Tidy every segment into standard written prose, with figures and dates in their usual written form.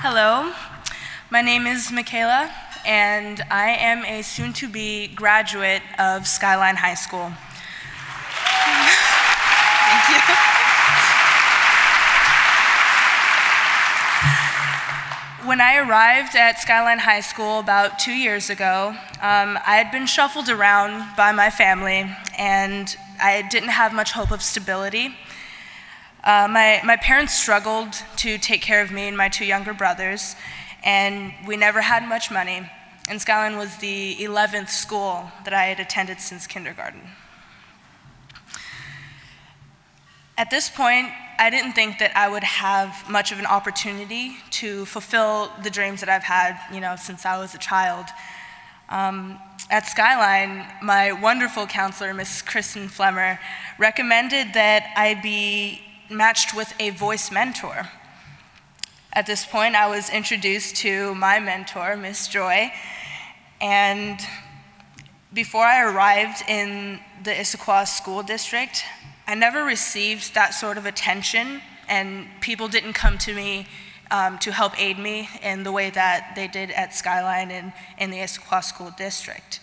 Hello, my name is Michaela, and I am a soon-to-be graduate of Skyline High School. Thank you. When I arrived at Skyline High School about 2 years ago, I had been shuffled around by my family, and I didn't have much hope of stability. My parents struggled to take care of me and my two younger brothers, and we never had much money. And Skyline was the 11th school that I had attended since kindergarten. At this point, I didn't think that I would have much of an opportunity to fulfill the dreams that I've had, since I was a child. At Skyline, my wonderful counselor, Miss Kristen Flemmer, recommended that I be matched with a voice mentor. At this point, I was introduced to my mentor, Miss Joy, and before I arrived in the Issaquah school district, I never received that sort of attention, and people didn't come to me to help aid me in the way that they did at Skyline and in the Issaquah school district.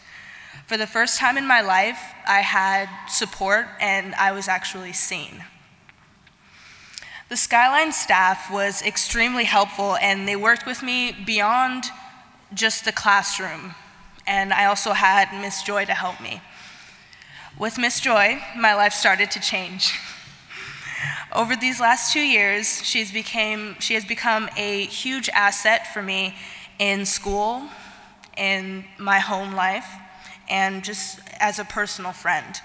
For the first time in my life, I had support and I was actually seen. The Skyline staff was extremely helpful, and they worked with me beyond just the classroom. And I also had Miss Joy to help me. With Miss Joy, my life started to change. Over these last 2 years, she has become a huge asset for me in school, in my home life, and just as a personal friend.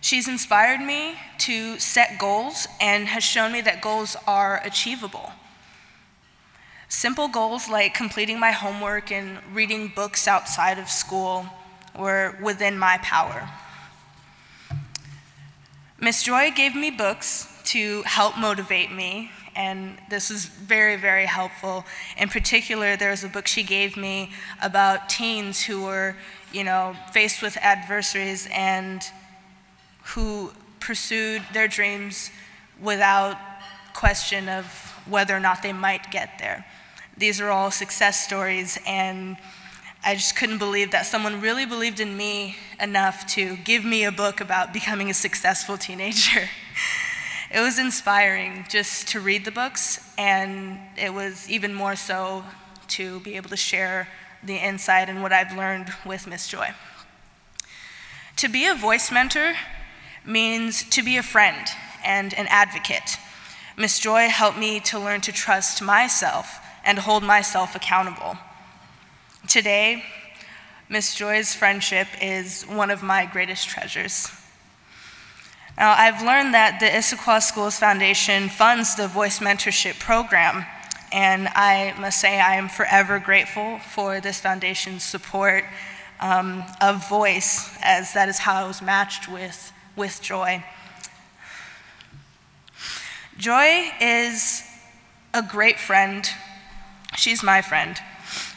She's inspired me to set goals and has shown me that goals are achievable. Simple goals like completing my homework and reading books outside of school were within my power. Miss Joy gave me books to help motivate me, and this was very, very helpful. In particular, there was a book she gave me about teens who were, faced with adversaries and who pursued their dreams without question of whether or not they might get there. These are all success stories, and I just couldn't believe that someone really believed in me enough to give me a book about becoming a successful teenager. It was inspiring just to read the books, and it was even more so to be able to share the insight and what I've learned with Miss Joy. To be a voice mentor means to be a friend and an advocate. Miss Joy helped me to learn to trust myself and hold myself accountable. Today, Miss Joy's friendship is one of my greatest treasures. Now, I've learned that the Issaquah Schools Foundation funds the Voice Mentorship Program, and I must say I am forever grateful for this foundation's support of voice, as that is how I was matched with Joy. Joy is a great friend. She's my friend.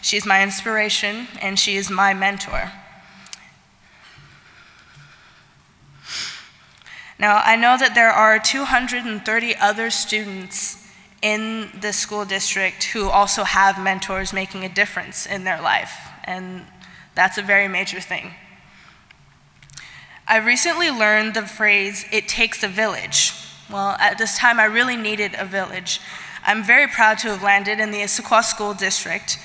She's my inspiration, and she is my mentor. Now, I know that there are 230 other students in this school district who also have mentors making a difference in their life, and that's a very major thing. I recently learned the phrase, "it takes a village." Well, at this time, I really needed a village. I'm very proud to have landed in the Issaquah School District,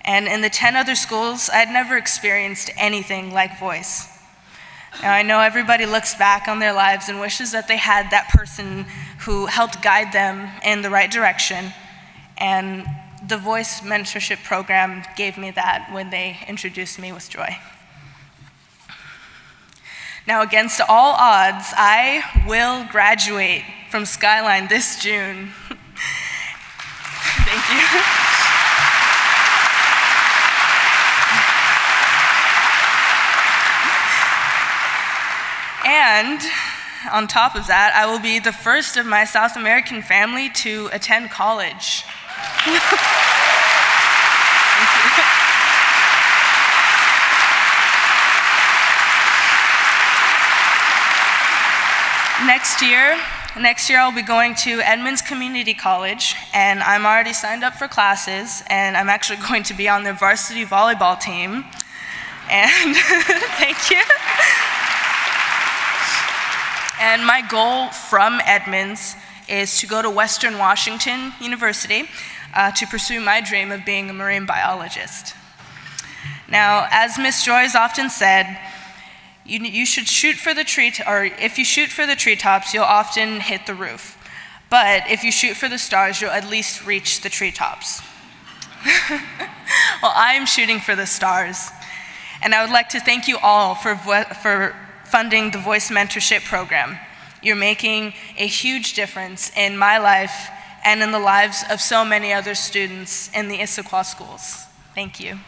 and in the 10 other schools, I had never experienced anything like voice. Now, I know everybody looks back on their lives and wishes that they had that person who helped guide them in the right direction, and the Voice Mentorship Program gave me that when they introduced me with Joy. Now, against all odds, I will graduate from Skyline this June. Thank you. And on top of that, I will be the first of my South American family to attend college. Thank you. Next year, next year I'll be going to Edmonds Community College, and I'm already signed up for classes, and I'm actually going to be on their varsity volleyball team. And thank you. And my goal from Edmonds is to go to Western Washington University to pursue my dream of being a marine biologist. Now, as Miss Joyce often said, you should shoot for the if you shoot for the treetops, you'll often hit the roof. But if you shoot for the stars, you'll at least reach the treetops. Well, I'm shooting for the stars. And I would like to thank you all for funding the Voice Mentorship Program. You're making a huge difference in my life and in the lives of so many other students in the Issaquah schools. Thank you.